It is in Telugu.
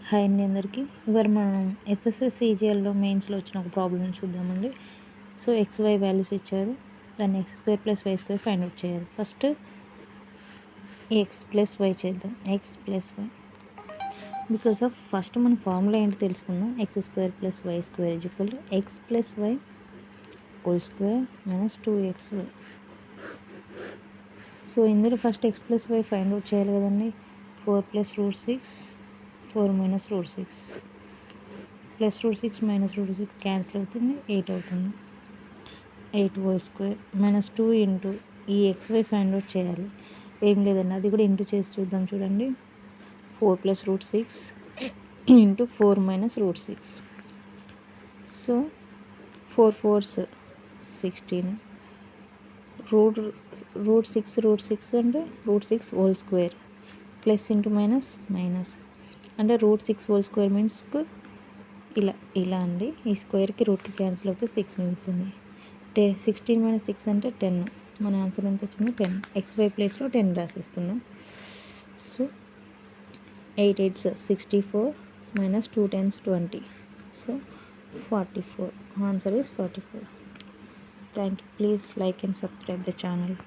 హాయ్ అండి అందరికీ. ఇవాళ మనం ఎస్ఎస్సి సీజీఎల్లో మెయిన్స్లో వచ్చిన ఒక ప్రాబ్లమ్ చూద్దామండి. సో XY వాల్యూస్ ఇచ్చారు, దాన్ని x² + y² ఫైండ్ అవుట్ చేయాలి. ఫస్ట్ x + y చేద్దాం. x + y because of first మన ఫార్ములా ఏంటి తెలుసుకుందాం. x² + y² x + y (² - 2xy). So ఇందులో first x + y find out చేయాలి కదండి. 4 + √6 4 - √6 ప్లస్ √6 - √6 క్యాన్సిల్ అవుతుంది, 8 అవుతుంది. 8² - 2 ఇంటూ ఈ xy ఫైండ్ అవుట్ చేయాలి. ఏం లేదండి, అది కూడా ఇంటూ చేసి చూద్దాం. చూడండి, 4 + √6 ఇంటూ 4 - √6. సో 4 4s 16 √6 అంటే √6² ప్లస్ ఇంటూ మైనస్ మైనస్ అంటే √6² మీన్స్ ఇలా అండి. ఈ స్క్వేర్కి రూట్కి క్యాన్సిల్ అవుతే 6 మిగులుతుంది. 16 - 6 అంటే 10. మన ఆన్సర్ ఎంత వచ్చింది? 10. XY ప్లేస్లో 10 రాసేస్తున్నాం. So 8 8s 64 - 2 10s 20. So 44. Answer is 44. Thank you. Please like and subscribe the channel.